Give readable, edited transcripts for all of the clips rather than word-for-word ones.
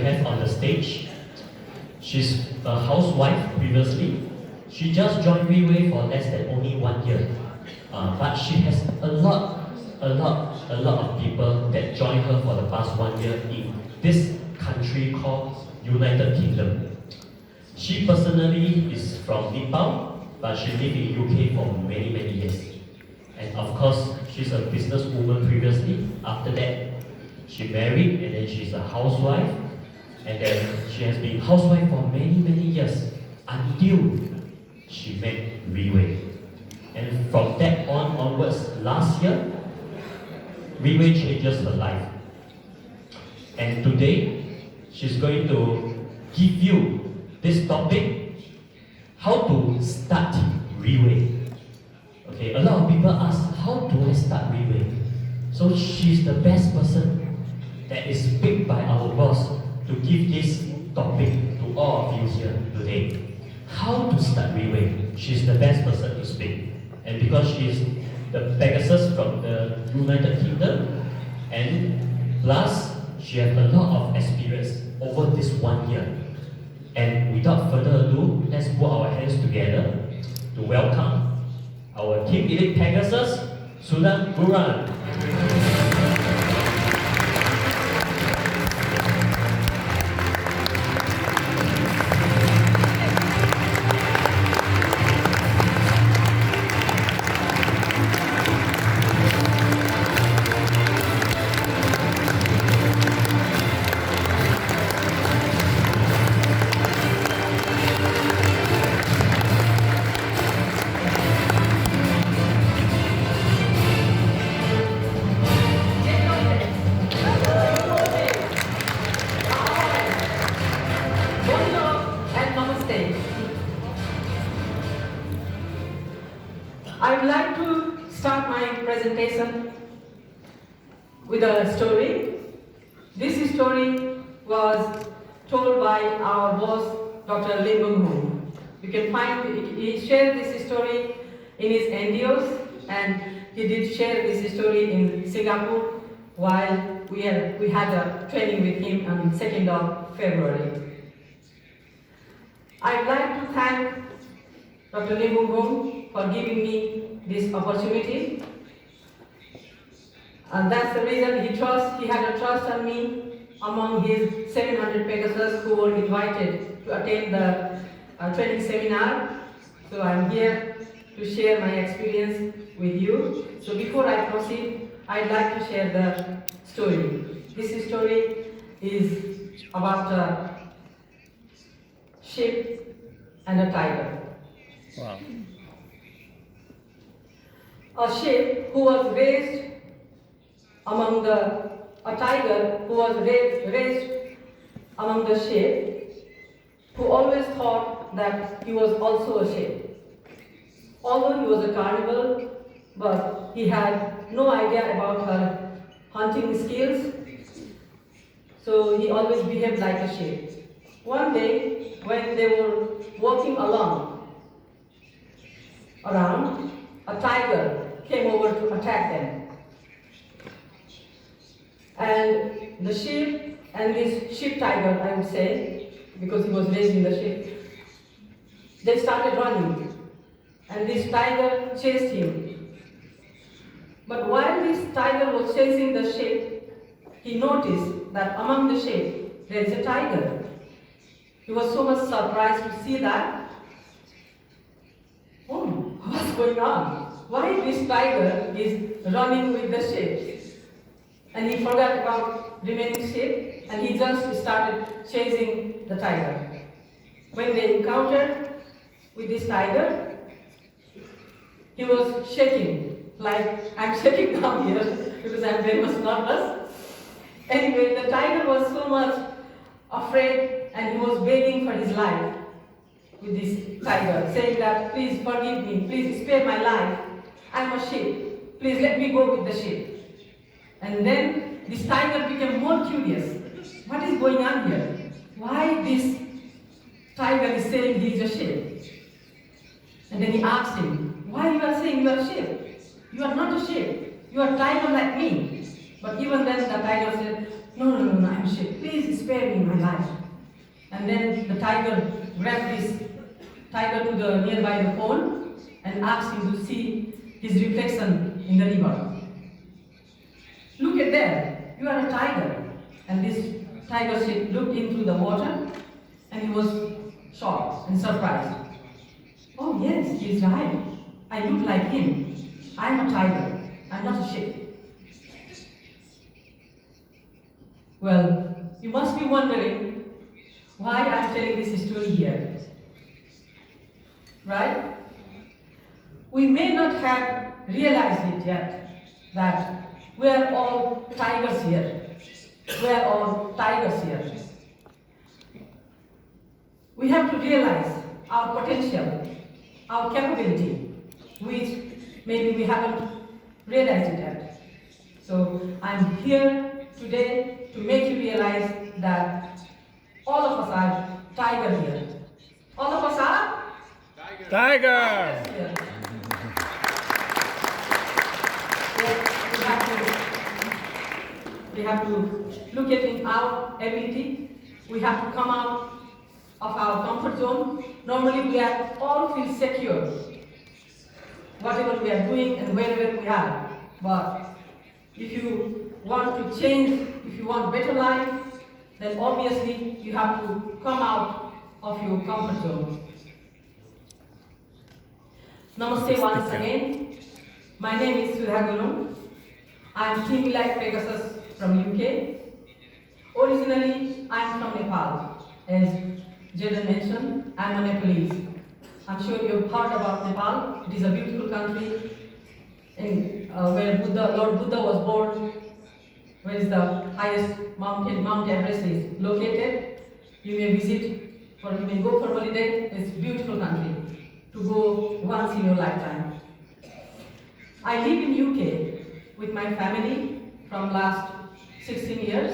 have on the stage. She's a housewife previously. She just joined Riway for less than only 1 year. But she has a lot of people that joined her for the past 1 year in this country called United Kingdom. She personally is from Nepal, but she lived in UK for many years. And of course, she's a businesswoman previously. After that, she married and then she's a housewife. And then she has been housewife for many years until she met Riway. And from that onwards, last year, Riway changes her life. And today, she's going to give you this topic, how to start Riway. Okay, a lot of people ask, how do I start Riway? So she's the best person that is picked by our boss to give this topic to all of you here today. How to start Riway? She's the best person to speak. And because she is the Pegasus from the United Kingdom, and plus she has a lot of experience over this 1 year. And without further ado, let's put our hands together to welcome our Team Elite Pegasus, Sudha Gurung. I would like to start my presentation with a story. This story was told by our boss, Dr. Lim Boon Hong. You can find, he shared this story in his NDOs, and he did share this story in Singapore while we had a training with him on 2nd of February. I'd like to thank Dr. Lim Boon Hong for giving me this opportunity. And that's the reason he had a trust on me among his 700 Pegasus who were invited to attend the training seminar. So I'm here to share my experience with you. So before I proceed, I'd like to share the story. This story is about a sheep and a tiger. Wow. A sheep who was raised among a tiger who was raised among the sheep, who always thought that he was also a sheep. Although he was a carnivore, but he had no idea about her hunting skills, so he always behaved like a sheep. One day, when they were walking around, a tiger came over to attack them. And the sheep and this sheep tiger, I would say, because he was raised in the sheep, they started running. And this tiger chased him. But while this tiger was chasing the sheep, he noticed that among the sheep there is a tiger. He was so much surprised to see that. Oh, what's going on? Why this tiger is running with the sheep? And he forgot about remaining sheep and he just started chasing the tiger. When they encountered with this tiger, he was shaking, like I'm shaking now here because I'm very much nervous. Anyway, the tiger was so much afraid and he was begging for his life with this tiger, saying that, please forgive me, please spare my life. I'm a sheep. Please let me go with the sheep. And then this tiger became more curious. What is going on here? Why this tiger is saying he is a sheep? And then he asked him, why you are saying you are a sheep? You are not a sheep. You are a tiger like me. But even then the tiger said, no, I'm sick. Please spare me my life. And then the tiger grabbed this tiger to the nearby the pond and asked him to see his reflection in the river. Look at there, you are a tiger. And this tiger looked into the water and he was shocked and surprised. Oh yes, he's right. I look like him. I'm a tiger. I'm not a sheep. Well, you must be wondering why I'm telling this story here. Right? We may not have realized it yet that we are all tigers here. We are all tigers here. We have to realize our potential, our capability, which maybe we haven't realized it yet. So I'm here today to make you realize that all of us are tiger here. All of us are Tiger! tigers here. We have to look at in our ability. We have to come out of our comfort zone. Normally we are all feel secure, whatever we are doing and wherever we are. But if you want to change, if you want better life, then obviously you have to come out of your comfort zone. Namaste once again. My name is Sudha Gurung. I am Team Like Pegasus from UK. Originally, I am from Nepal. As Jaden mentioned, I am a Nepalese. I'm sure you've heard about Nepal. It is a beautiful country where Lord Buddha was born, where is the highest mountain, Mount Everest is located. You may visit, or you may go for holiday. It's a beautiful country to go once in your lifetime. I live in UK with my family from last 16 years.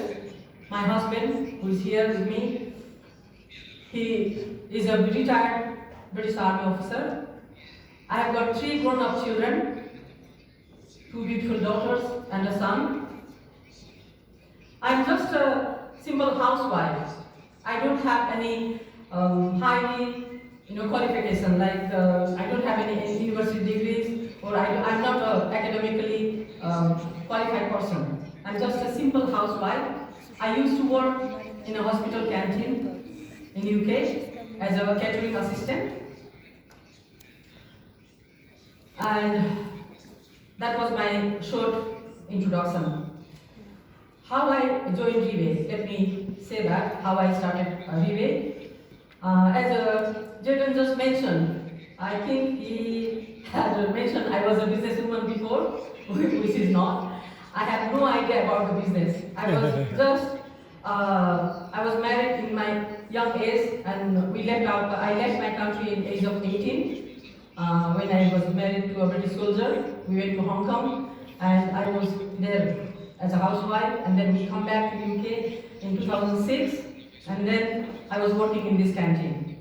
My husband, who is here with me, he is a retired British Army officer. I have got 3 grown-up children, 2 beautiful daughters and a son. I'm just a simple housewife. I don't have any highly qualification, like I don't have any university degrees, or I'm not an academically qualified person. I'm just a simple housewife. I used to work in a hospital canteen in UK as a catering assistant. And that was my short introduction. How I joined Riway, let me say that, how I started Riway. As Jaden just mentioned, I think he had mentioned I was a businesswoman before, which is not. I had no idea about the business. I was married in my young age, and I left my country in age of 18. When I was married to a British soldier, we went to Hong Kong, and I was there as a housewife, and then we come back to UK in 2006, and then I was working in this canteen.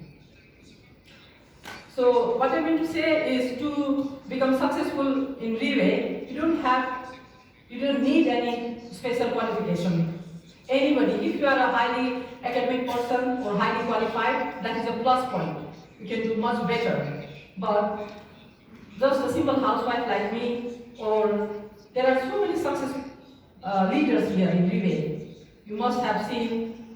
So what I mean to say is, to become successful in Riway, you don't need any special qualification. Anybody, if you are a highly academic person or highly qualified, that is a plus point. You can do much better. But just a simple housewife like me, or there are so many success leaders here in Riway. You must have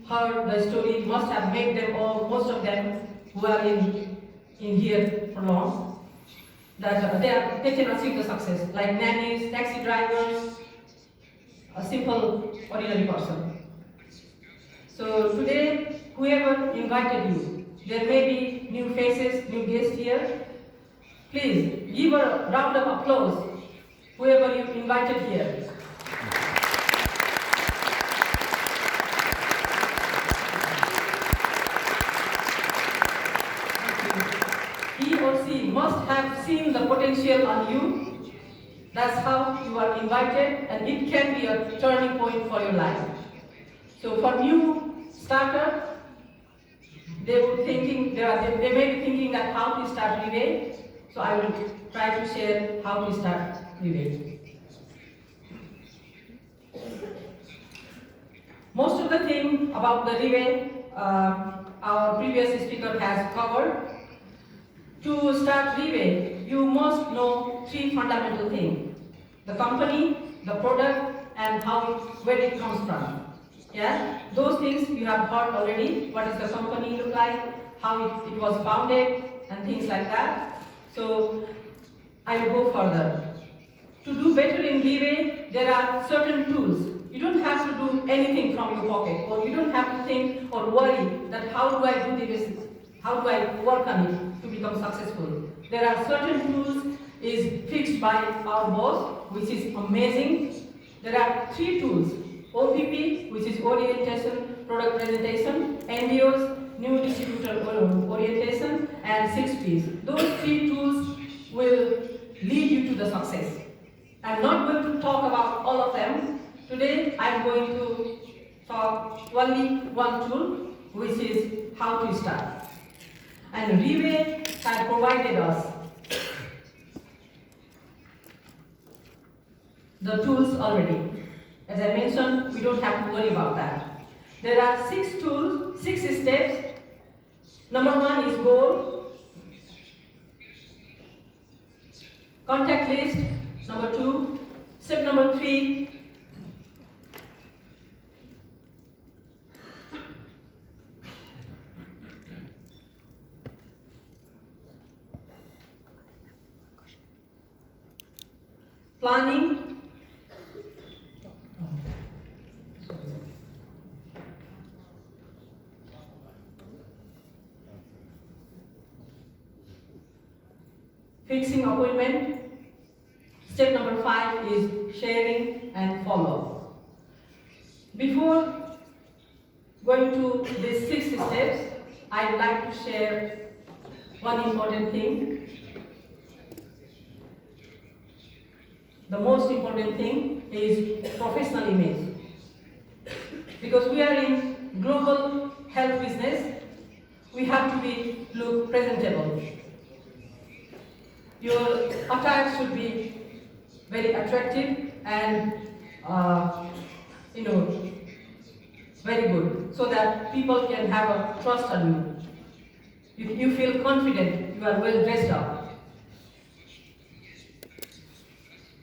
heard the story, you must have met them all, most of them who are in here for long, that they can achieve the success, like nannies, taxi drivers, a simple, ordinary person. So today, whoever invited you, there may be new faces, new guests here. Please give a round of applause, whoever you invited here. He or she must have seen the potential on you. That's how you are invited, and it can be a turning point for your life. So for new starter, they may be thinking that how to start Riway. So I will try to share how to start Riway. Most of the thing about the Riway, our previous speaker has covered. To start Riway, you must know three fundamental things: the company, the product, and where it comes from. Yeah, those things you have heard already. What does the company look like? How it was founded, and things like that. So I will go further. To do better in Riway, there are certain tools. You don't have to do anything from your pocket, or you don't have to think or worry that how do I do this, how do I work on it to become successful. There are certain tools is fixed by our boss, which is amazing. There are three tools: OPP, which is orientation, product presentation; NDOs, new distributor orientation; and 6Ps. Those three tools will lead you to the success. I'm not going to talk about all of them. Today I'm going to talk only one tool, which is how to start. And Riway had provided us the tools already. As I mentioned, we don't have to worry about that. There are 6 tools, 6 steps. Number 1 is goal, contact list. Number 2, step number 3, planning, fixing appointment. Step number 5 is sharing and follow. Before going to these 6 steps, I'd like to share one important thing. The most important thing is professional image. Because we are in global health business, we have to look presentable. Your attire should be very attractive and very good, so that people can have a trust on you. You feel confident, you are well dressed up.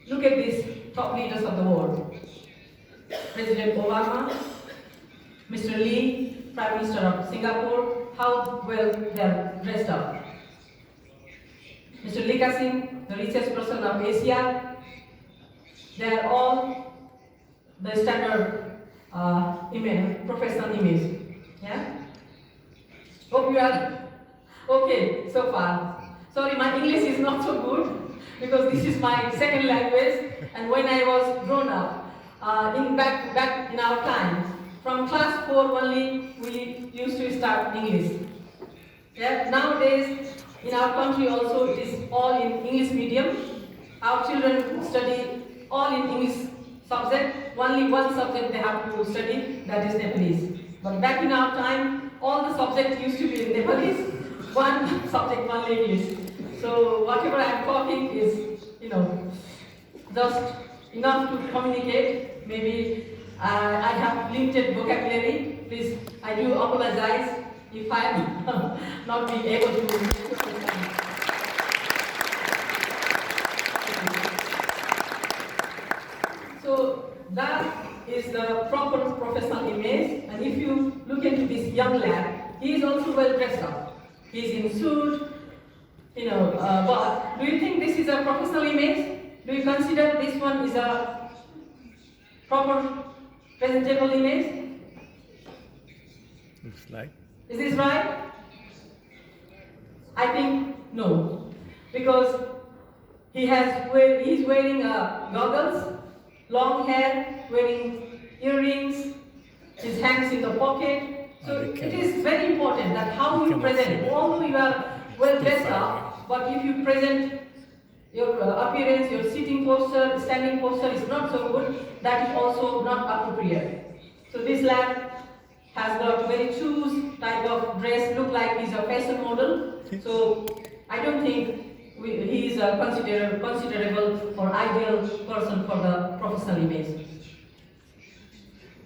Look at these top leaders of the world. President Obama, Mr. Lee, Prime Minister of Singapore, how well they are dressed up. Mr. Lee Kassim, the richest person of Asia, they are all the standard professional image. Yeah? Hope you are okay so far. Sorry, my English is not so good because this is my second language, and when I was grown up, back in our time, from class 4 only we used to start English. Yeah? Nowadays, in our country also, it is all in English medium. Our children study all in English subject. Only one subject they have to study, that is Nepalese. But back in our time, all the subjects used to be in Nepalese, one subject only English. So whatever I am talking is, just enough to communicate. Maybe I have limited vocabulary. Please, I do apologize if I am not being able to. So that is the proper professional image. And if you look into this young lad, he is also well dressed up. He is in suit, but do you think this is a professional image? Do you consider this one is a proper presentable image? Looks like. Is this right? I think no, because he is wearing goggles, long hair, wearing earrings, his hands in the pocket. So it is very important that how you present. Although you are well dressed up, but if you present your appearance, your sitting posture, standing posture is not so good, that is also not appropriate. So this lad has got very choose type of dress, look like he's a fashion model. So I don't think he is a considerable or ideal person for the professional image.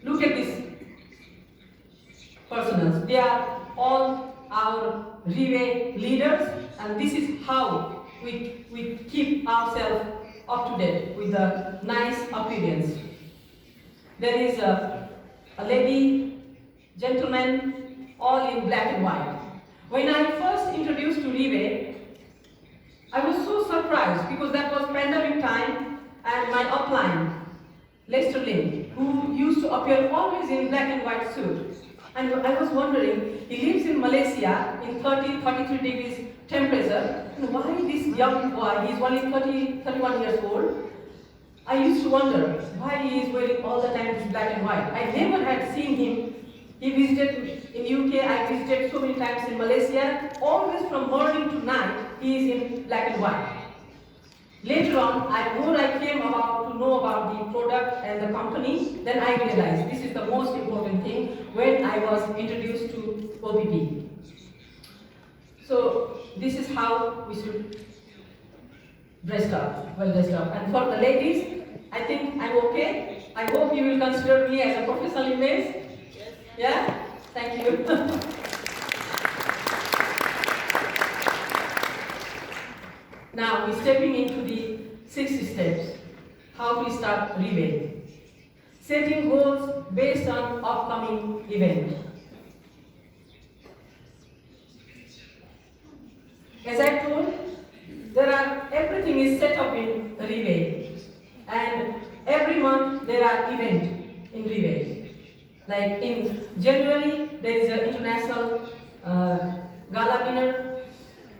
Look at this personnel. They are all our Riway leaders, and this is how we keep ourselves up to date with the nice appearance. There is a lady, gentleman, all in black and white. When I first introduced to Riway, I was so surprised because that was pandemic time, and my upline, Dr Lim, who used to appear always in black and white suit. And I was wondering, he lives in Malaysia in 33 degrees temperature, and why this young boy, he's only 31 years old. I used to wonder why he is wearing all the time this black and white. I never had seen him. He visited in UK, I visited so many times in Malaysia. Always from morning to night, he is in black and white. Later on, I came about to know about the product and the company, then I realized this is the most important thing when I was introduced to OPP. So this is how we should dress up, well dressed up. And for the ladies, I think I'm okay. I hope you will consider me as a professional image. Yeah? Thank you. Now we're stepping into the 6 steps. How to start Riway. Setting goals based on upcoming event. As I told, everything is set up in Riway, and every month there are events in Riway. Like in January, there is an international gala dinner.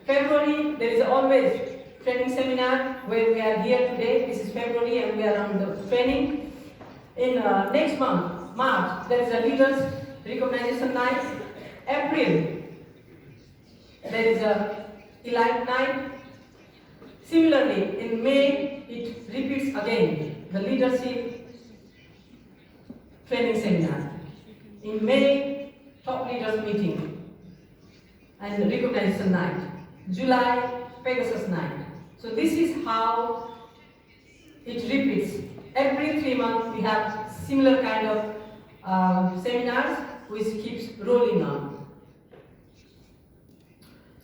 February, there is always training seminar where we are here today. This is February and we are on the training. In next month, March, there is a leaders recognition night. April, there is a elite night. Similarly, in May, it repeats again, the leadership training seminar. In May, top leaders meeting and recognition night. July, Pegasus night. So this is how it repeats. Every 3 months we have similar kind of seminars which keeps rolling on.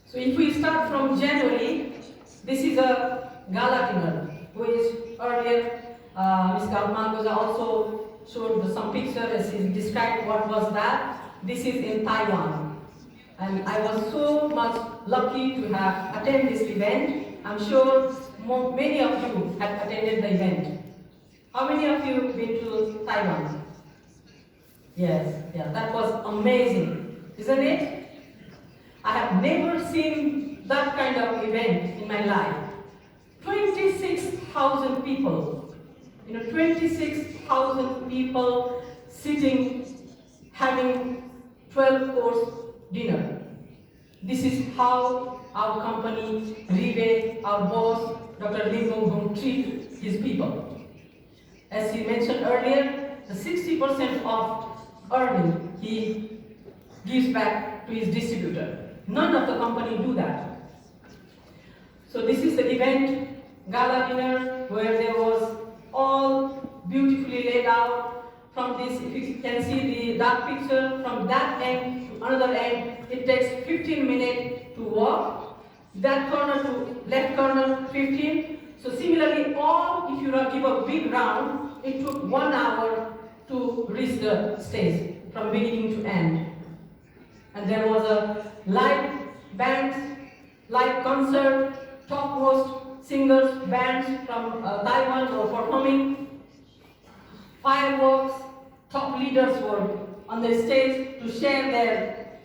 So if we start from January, this is a gala dinner, which earlier Ms. Galmangoza also showed some pictures and described what was that. This is in Taiwan. And I was so much lucky to have attended this event. I'm sure many of you have attended the event. How many of you have been to Taiwan? Yes, yeah, that was amazing, isn't it? I have never seen that kind of event in my life. 26,000 people. 26,000 people sitting, having 12-course dinner. This is how our company, Riway, our boss, Dr. Lim Boon Hong, treats his people. As he mentioned earlier, the 60% of earning he gives back to his distributor. None of the company do that. So this is the event, gala dinner, where there was all beautifully laid out. From this, if you can see the dark picture, from that end to another end, it takes 15 minutes to walk. That corner to left corner, 15. So similarly, if you give a big round, it took 1 hour to reach the stage, from beginning to end. And there was a live band, live concert, topmost singers, bands from Taiwan were performing. Fireworks, top leaders were on the stage to share their,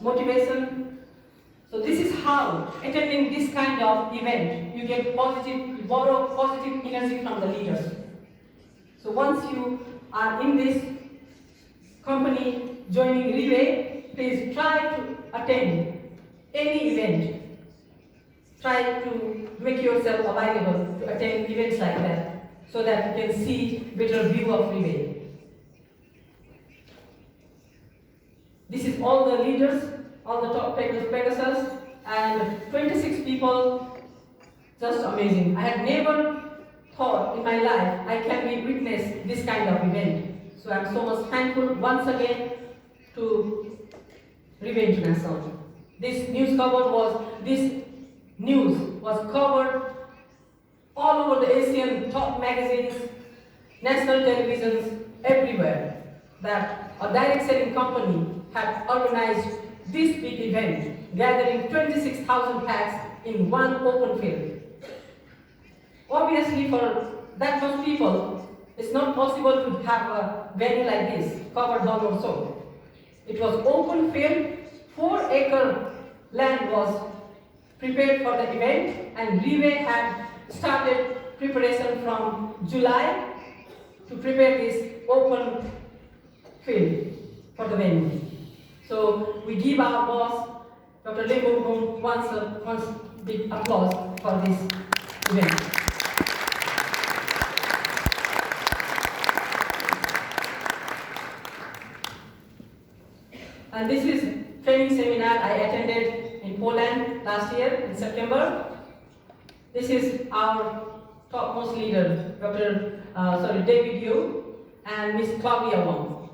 motivation. So this is how, attending this kind of event, you get you borrow positive energy from the leaders. So once you are in this company, joining Riway, please try to attend any event. Try to make yourself available to attend events like that, so that you can see better view of Riway. This is all the leaders, all the top Pegasus, and 26 people, just amazing. I had never thought in my life I can witness this kind of event. So I'm so much thankful once again to Riway International. This news was covered all over the Asian top magazines, national televisions, everywhere, that a direct selling company had organized this big event, gathering 26,000 packs in one open field. Obviously, for that much people, it's not possible to have a venue like this, covered hall or so. It was open field, 4-acre land was prepared for the event, and Riway had started preparation from July to prepare this open field for the venue. So we give our boss, Dr. Lim Boon Hong, once big applause for this event. And this is training seminar I attended in Poland last year in September. This is our topmost leader, David Yu and Miss Claudia Wong.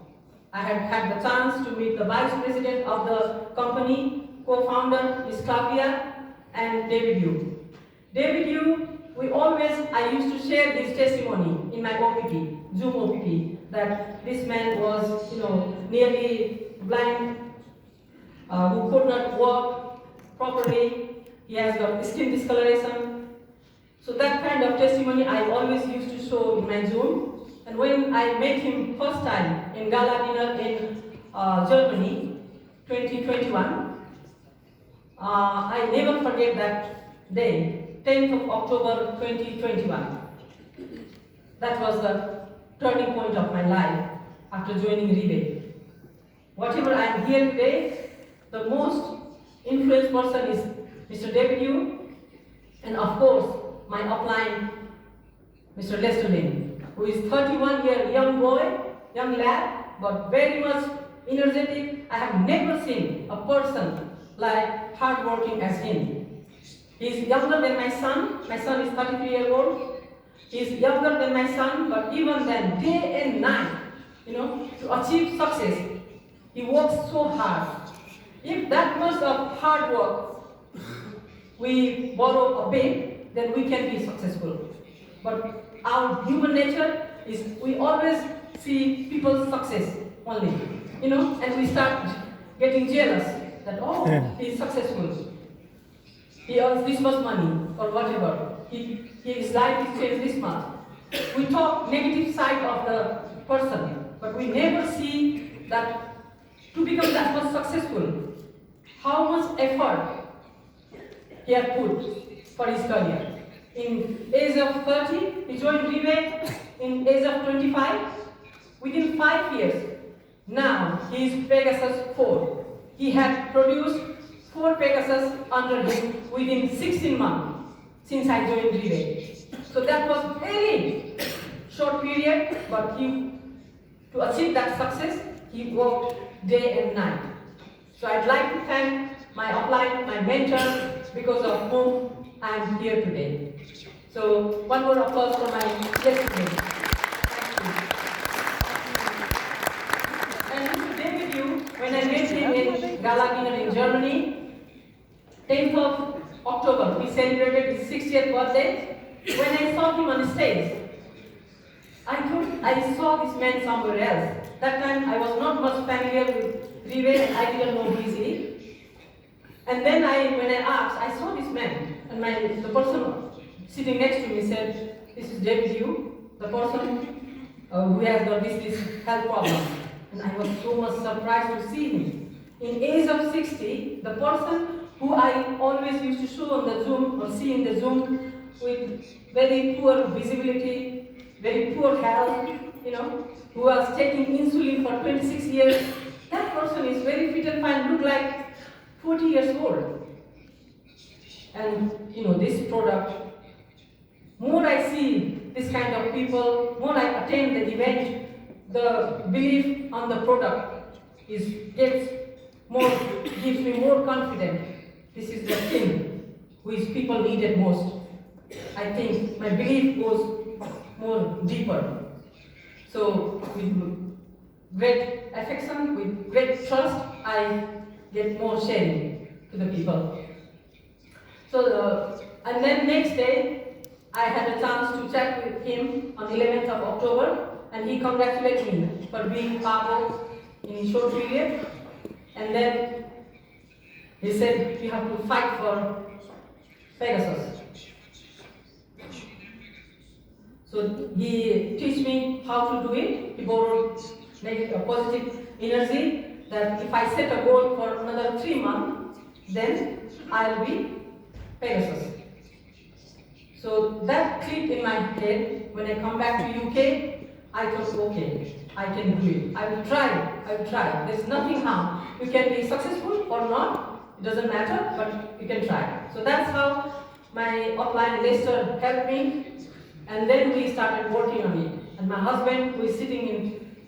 I have had the chance to meet the vice president of the company, co-founder Miss Claudia and David Yu. David Yu, I used to share his testimony in my OPP, Zoom OPP, that this man was, nearly blind, who could not walk properly. He has got skin discoloration. So that kind of testimony I always used to show in my Zoom. And when I met him first time in gala dinner in Germany, 2021, I never forget that day, 10th of October 2021. That was the turning point of my life after joining Riway. Whatever I am here today, the most influenced person is Mr. David Yu, and of course, my upline, Mr. Dr Lim, who is 31-year young boy, young lad, but very much energetic. I have never seen a person like hardworking as him. He is younger than my son. My son is 33 years old. He is younger than my son, but even then, day and night, to achieve success, he works so hard. If that much of hard work we borrow a bit, then we can be successful. But our human nature is we always see people's success only, and we start getting jealous that, he's successful. He earns this much money or whatever. His life is changed this much. We talk negative side of the person, but we never see that to become that much successful, how much effort he had put for his career. In age of 30, he joined Riway. In age of 25, within 5 years, now he is Pegasus 4. He had produced 4 Pegasus under him within 16 months since I joined Riway. So that was very short period, but to achieve that success, he worked day and night. So I'd like to thank my upline, my mentor, because of whom I am here today. So one more applause for my guest today. And Mr. David Yu, when I met him in gala dinner in Germany, 10th of October, we celebrated his 60th birthday. When I saw him on stage, I thought I saw this man somewhere else. That time I was not much familiar with Riway and I didn't know who is he. And then when I asked, I saw this man, and the person sitting next to me said, "This is David Yu, the person who has got this health problem." And I was so much surprised to see him. In age of 60, the person who I always used to show on the Zoom or see in the Zoom with very poor visibility, very poor health, who was taking insulin for 26 years, that person is very fit and fine, look like 40 years old. And this product, more I see this kind of people, more I attend the event, the belief on the product gives me more confidence. This is the thing which people needed most. I think my belief goes more deeper. So great affection, with great trust, I get more sharing to the people. So, and then next day, I had a chance to chat with him on 11th of October, and he congratulated me for being PRAGUE in short period. And then he said, we have to fight for Pegasus. So he teach me how to do it. He borrowed a positive energy that if I set a goal for another 3 months, then I'll be Pegasus. So that clicked in my head. When I come back to UK, I thought, okay, I can do it. I will try. There's nothing harm. You can be successful or not, it doesn't matter, but you can try. So that's how my upline Lester helped me, and then we started working on it. And my husband, who is sitting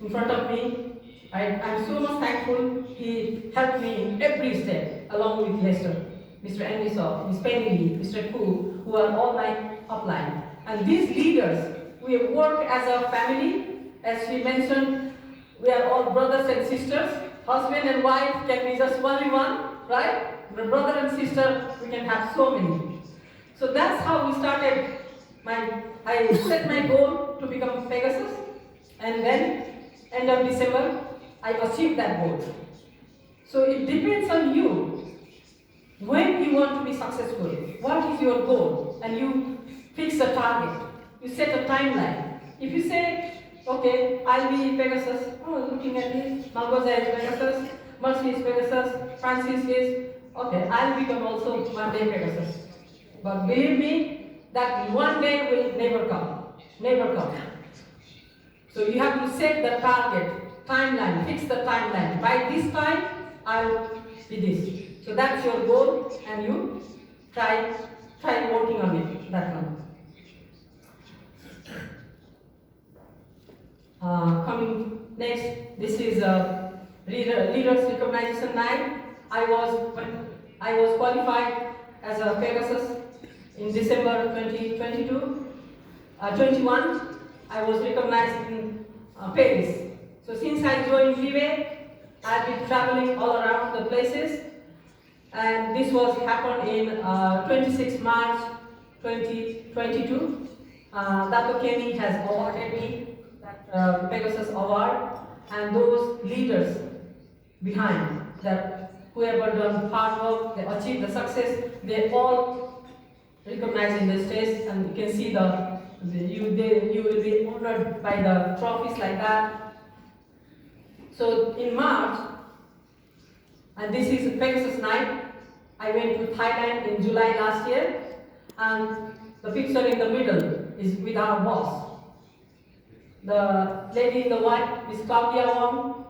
in front of me, I'm so much thankful. He helped me in every step, along with Lester, Mr. Andy Saw, Ms. Penny, Mr. Koo, who are all my upline. And these leaders, we work as a family. As she mentioned, we are all brothers and sisters. Husband and wife can be just only one, right? But brother and sister, we can have so many. So that's how we started. I set my goal to become Pegasus, and then end of December, I achieved that goal. So it depends on you. When you want to be successful, what is your goal? And you fix a target. You set a timeline. If you say, okay, I'll be Pegasus. Oh, looking at this, Malgoza is Pegasus, Mercy is Pegasus, Francis is, okay, I'll become also one day Pegasus. But believe me, that one day will never come. Never come. So you have to set the target, timeline, fix the timeline. By this time, I'll be this. So that's your goal, and you try working on it, that one. Coming next, this is Leaders Recognition Night. I was qualified as a Pegasus in December 2021. I was recognized in Paris. So since I joined Riway, I've been traveling all around the places, and this was happened in 26 March 2022. Dr. Kenny has awarded me that Pegasus award, and those leaders behind that, whoever done hard work, they achieved the success, they all recognized in the stage, and you can see you will be honored by the trophies like that. So in March, and this is Pegasus night, I went to Thailand in July last year, and the picture in the middle is with our boss. The lady in the white is Claudia Wong,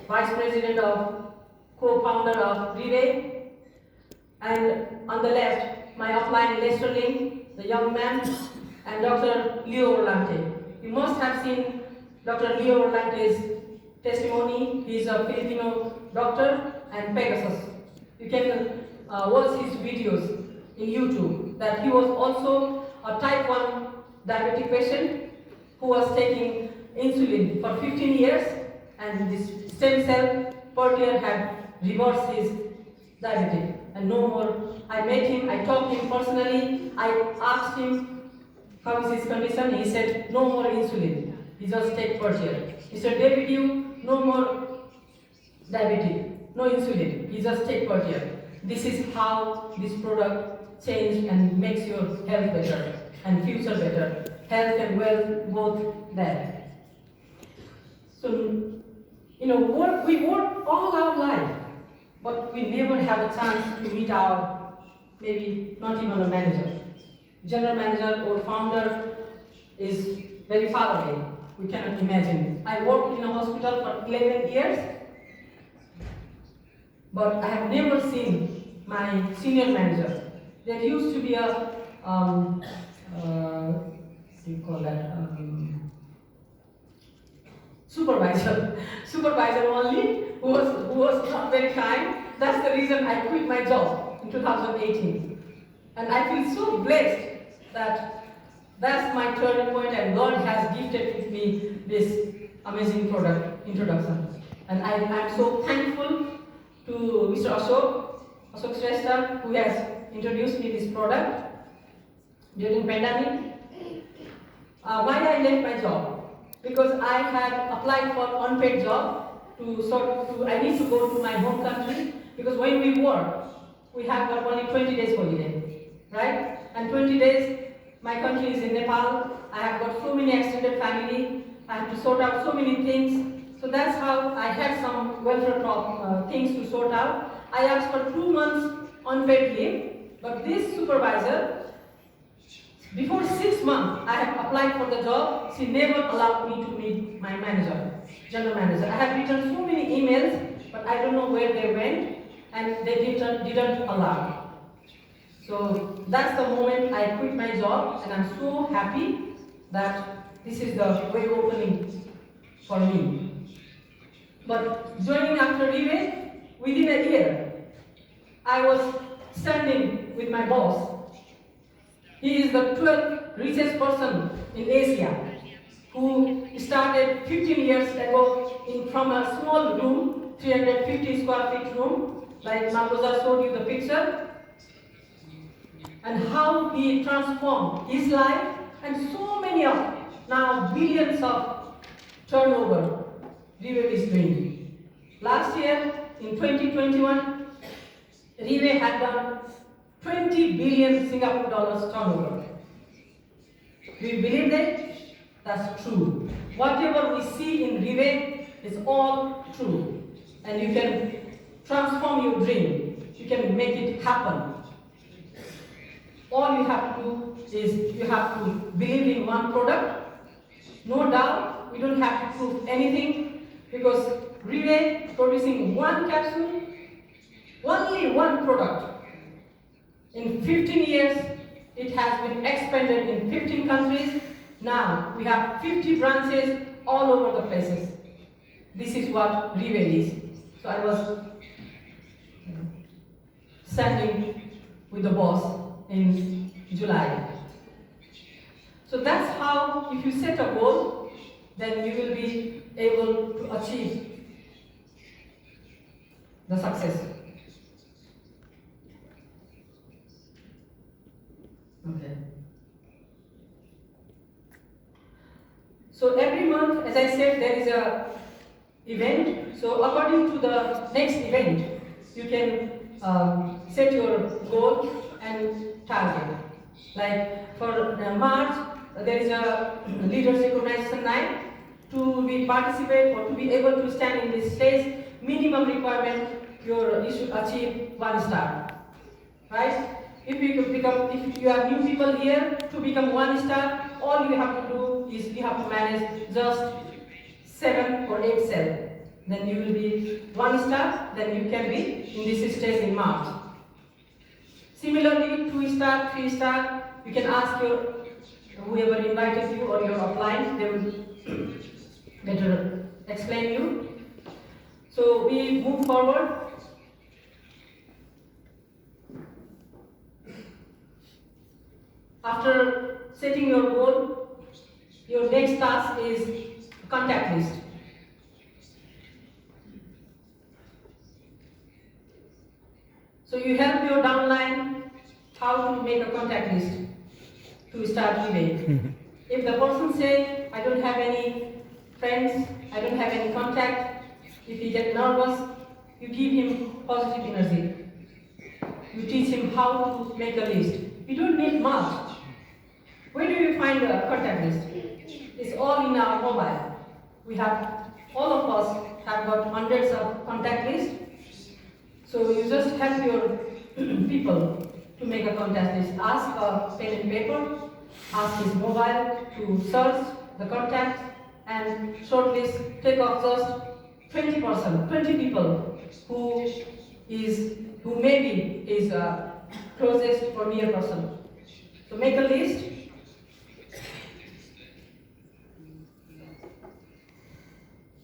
Vice President of co-founder of Riway, and on the left, my upline Lester Ling, the young man, and Dr. Leo Orlante. You must have seen Dr. Leo Orlante's testimony. He is a Filipino doctor and Pegasus. You can watch his videos in YouTube. That he was also a type 1 diabetic patient who was taking insulin for 15 years, and this stem cell per year had reversed his diabetes, and no more. I met him, I talked to him personally, I asked him how is his condition. He said no more insulin, he just take per year. Mr. David, you no more diabetes, no insulin, he just take per year. This is how this product changes and makes your health better and future better. Health and wealth both there. So, we work all our life, but we never have a chance to meet our, maybe not even a manager. General manager or founder is very far away. We cannot imagine. I worked in a hospital for 11 years, but I have never seen my senior manager. There used to be a, supervisor only, who was not very kind. That's the reason I quit my job in 2018. And I feel so blessed that that's my turning point, and God has gifted me this amazing product introduction. And I'm so thankful to Mr. Ashok Shrestha, who has introduced me this product during pandemic. Why I left my job? Because I had applied for unpaid job I need to go to my home country, because when we work, we have got only 20 days holiday, right? And 20 days, my country is in Nepal. I have got so many extended family. I have to sort out so many things. So that's how I had some welfare things to sort out. I asked for 2 months unpaid leave, but this supervisor, before 6 months, I have applied for the job. She never allowed me to meet my manager, general manager. I have written so many emails, but I don't know where they went, and they didn't allow. So that's the moment I quit my job, and I'm so happy that this is the way opening for me. But joining after Riway, within a year, I was standing with my boss. He is the 12th richest person in Asia, who started 15 years ago from a small room, 350 square feet room, like Magoza showed you the picture, and how he transformed his life and so many of now billions of turnover Riway is doing. Last year, in 2021, Riway had done 20 billion Singapore dollars turnover. Do you believe that? That's true. Whatever we see in Riway is all true. And you can transform your dream. You can make it happen. All you have to do is you have to believe in one product. No doubt, we don't have to prove anything, because Riway producing one capsule, only one product. In 15 years, it has been expanded in 15 countries. Now, we have 50 branches all over the places. This is what Riway is. So I was standing with the boss in July. So that's how, if you set a goal, then you will be able to achieve the success. Okay. So every month, as I said, there is a event. So according to the next event, you can set your goal and target. Like for March, there is a leaders recognition night. To participate or to be able to stand in this stage, minimum requirement you should achieve 1 star, right? If you have new people here, to become 1 star, all you have to do is you have to manage just 7 or 8 cells. Then you will be 1 star, then you can be in this stage in March. Similarly, 2 star, 3 star, you can ask whoever invited you or your upline, they will better explain you. So we move forward. After setting your goal, your next task is contact list. So you help your downline how to make a contact list to start Riway. If the person says, I don't have any friends, I don't have any contact, if he gets nervous, you give him positive energy. You teach him how to make a list. You don't need much. Where do you find a contact list? It's all in our mobile. We have, all of us have got hundreds of contact lists. So you just help your people to make a contact list. Ask a pen and paper, ask his mobile to search the contacts, and shortlist, take off just 20%, 20 people who maybe is closest or near person. So make a list.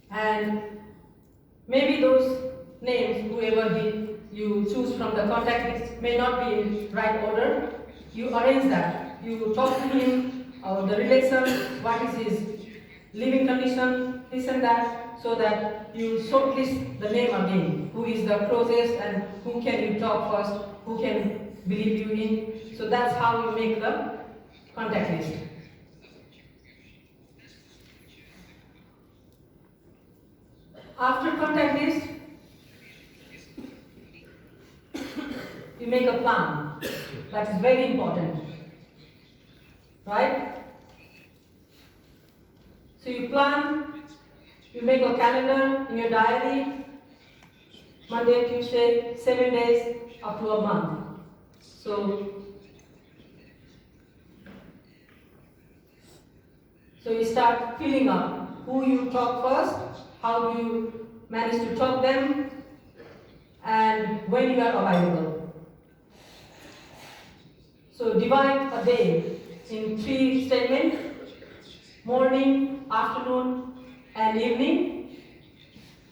And maybe those names, whoever you choose from the contact list, may not be in right order. You arrange that. You talk to him, the relation, what is his living condition, this and that, so that you shortlist the name again. Who is the closest and who can you talk first, who can believe you in. So that's how you make the contact list. After contact list, you make a plan. That is very important. Right? So you plan, you make a calendar in your diary, Monday, Tuesday, 7 days up to a month. So you start filling up who you talk first, how do you manage to talk them, and when you are available. So divide a day in 3 statements: morning, afternoon, and evening,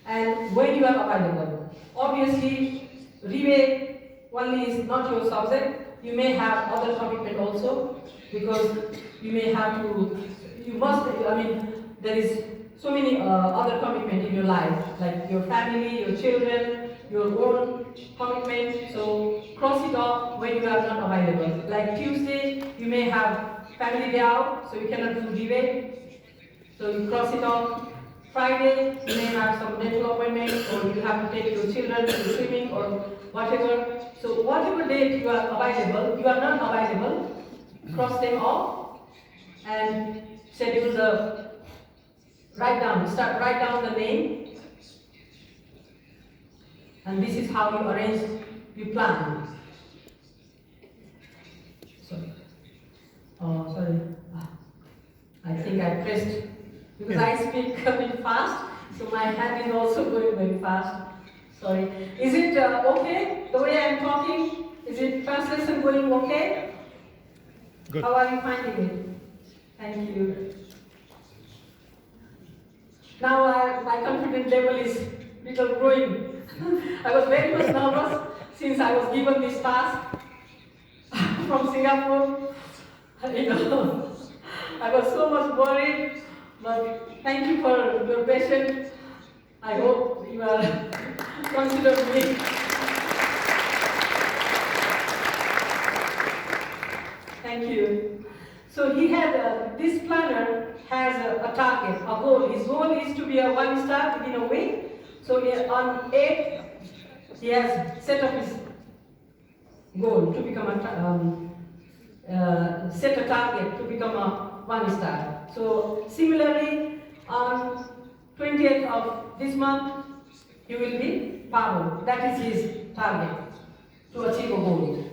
and when you are available. Obviously, Riway only is not your subject. You may have other commitment also, because you may have to, you must, there is so many other commitment in your life, like your family, your children, your own commitment. So cross it off when you are not available. Like Tuesday, you may have family day out, so you cannot do Riway. So you cross it off. Friday, you may have some dental appointment, or you have to take your children to swimming or whatever. So whatever date you are available, you are not available, cross them off and schedule the, write down the name, and this is how you arrange, you plan. Sorry. I think I pressed, because I speak a bit fast, so my hand is also going very fast. Sorry. Is it okay, the way I am talking? Is it translation going okay? Good. How are you finding it? Thank you. Now my confidence level is little growing. I was very much nervous since I was given this task from Singapore. I was so much worried, but thank you for your patience. I hope you are considering me. Thank you. So he had, this planner has a target, a goal. His goal is to be a 1-star within a week. So on 8th, he has set up his goal to become set a target to become a 1-star. So similarly, on 20th of this month, he will be PRAGUE. That is his target to achieve a goal.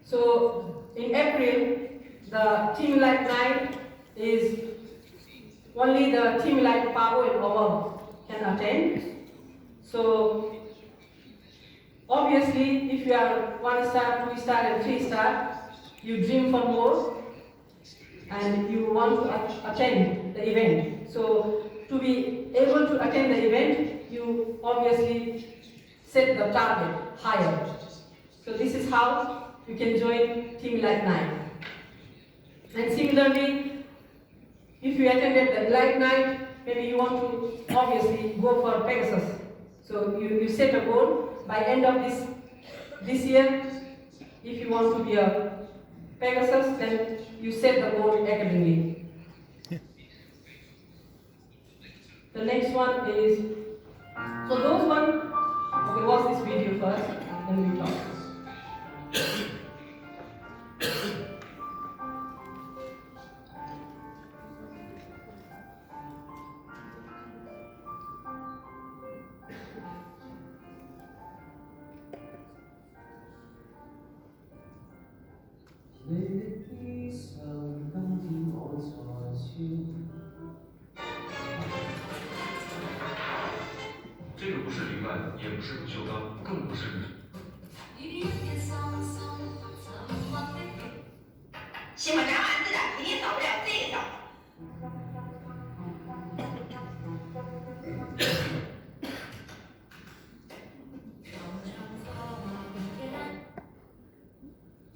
So in April, the team light night is only the team light PRAGUE and above can attend. So obviously, if you are 1-star, 2-star, and 3-star, you dream for more and you want to attend the event. So to be able to attend the event, you obviously set the target higher. So this is how you can join Team Light Night. And similarly, if you attended the Light Night, maybe you want to obviously go for Pegasus. So you set a goal by end of this year. If you want to be a Pegasus, then you set the goal accordingly. The next one is, so those one, okay, watch this video first, then we talk.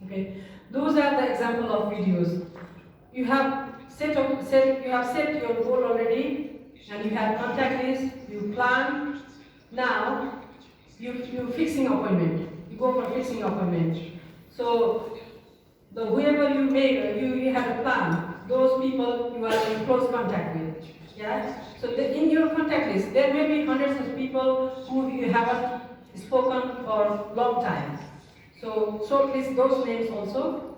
Okay, those are the example of videos. You have you have set your goal already, and you have contact list, you plan. Now, you fixing appointment. You go for fixing appointment. So, whoever you make, you have a plan. Those people you are in close contact with. Yeah. So in your contact list, there may be hundreds of people who you haven't spoken for a long time. So shortlist those names also,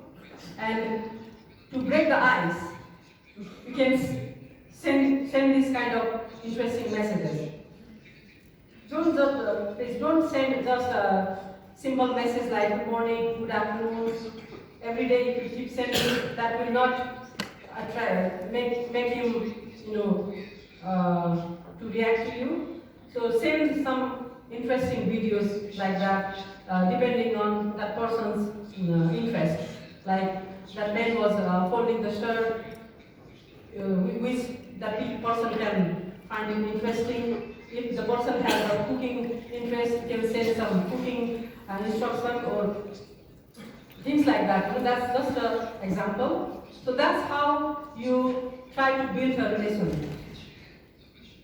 and to break the ice, you can send this kind of interesting messages. Please don't send just a simple message like good morning, good afternoon. Every day if you keep sending, that will not make him, to react to you. So send some interesting videos like that, depending on that person's interest. Like that man was folding the shirt, which that person can find it interesting. If the person has a cooking interest, you can send some cooking instruction or things like that. So that's just an example. So that's how you try to build a relation.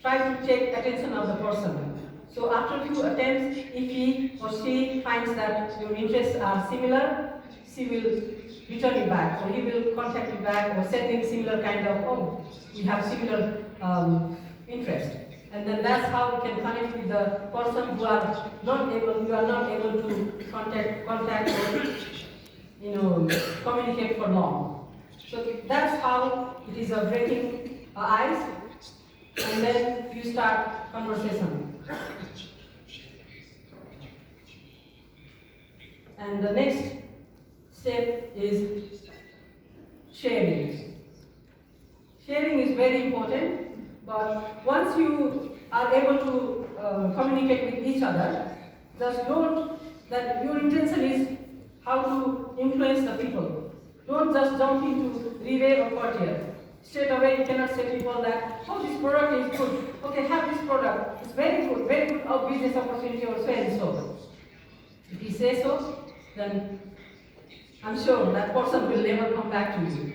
Try to take attention of the person. So after a few attempts, if he or she finds that your interests are similar, she will return you back, or he will contact you back, or setting similar kind of, we have similar interest. And then that's how we can connect with the person who are not able to contact or communicate for long. So that's how it is breaking ice, and then you start conversation. And the next step is sharing. Sharing is very important, but once you are able to communicate with each other, just don't, that your intention is how to influence the people. Don't just jump into Riway or Courtier. Straight away you cannot say people that, this product is good. Okay, have this product. It's very good business opportunity or so and so. If you say so, then I'm sure that person will never come back to you.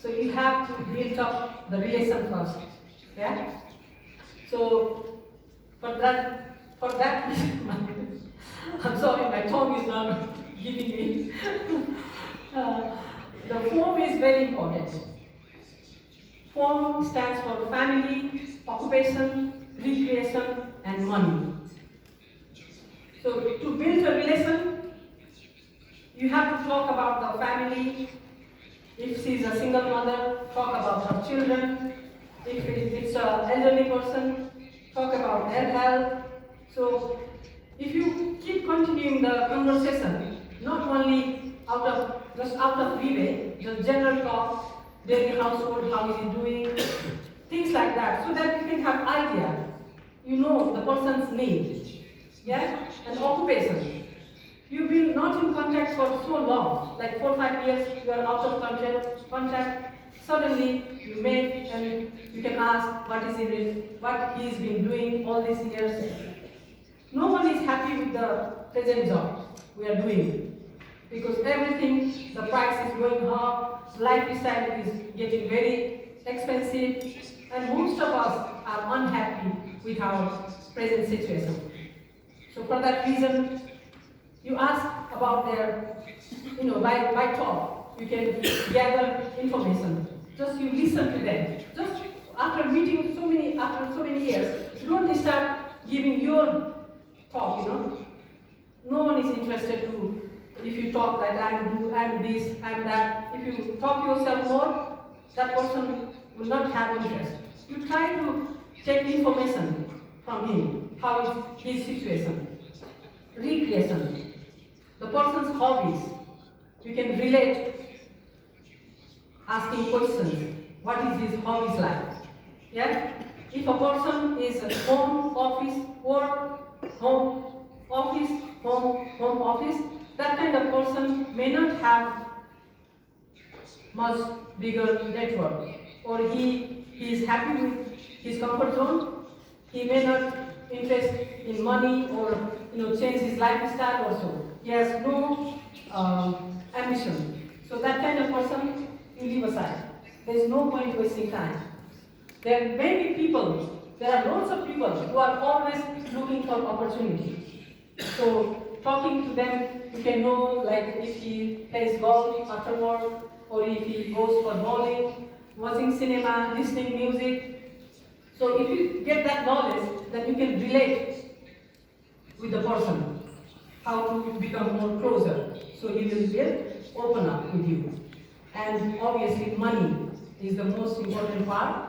So you have to build up the relation first. Yeah? So for that I'm sorry, my tongue is not giving me. The form is very important. Form stands for family, occupation, recreation, and money. So to build a relation, you have to talk about the family. If she is a single mother, talk about her children. If it's an elderly person, talk about their health. So if you keep continuing the conversation, not only out of Riway, just general talk, daily household, how is he doing, things like that, so that you can have idea. You know the person's needs. Yeah? And occupation. You've been not in contact for so long, like 4 or 5 years, you are out of contact. Suddenly you meet and you can ask what he's been doing all these years. No one is happy with the present job we are doing, because everything, the price is going up, lifestyle is getting very expensive, and most of us are unhappy with our present situation. So for that reason, you ask about their, by talk, you can gather information. Just you listen to them. Just after meeting after so many years, you don't start giving your talk, No one is interested to, if you talk like I'm this, I'm that. If you talk yourself more, that person will not have interest. You try to take information from him, how is his situation. Recreation. The person's hobbies. You can relate, asking questions. What is his hobbies like? Yeah? If a person is at home, office, work, home, office, home, office, that kind of person may not have much bigger network, or he is happy with his comfort zone. He may not invest in money or change his lifestyle also. He has no ambition. So that kind of person you leave aside. there's no point wasting time. There may be people, there are lots of people who are always looking for opportunity. So talking to them, you can know like if he plays golf after work, or if he goes for bowling, watching cinema, listening music. So if you get that knowledge, then you can relate with the person, how to become more closer. So he will open up with you. And obviously money is the most important part.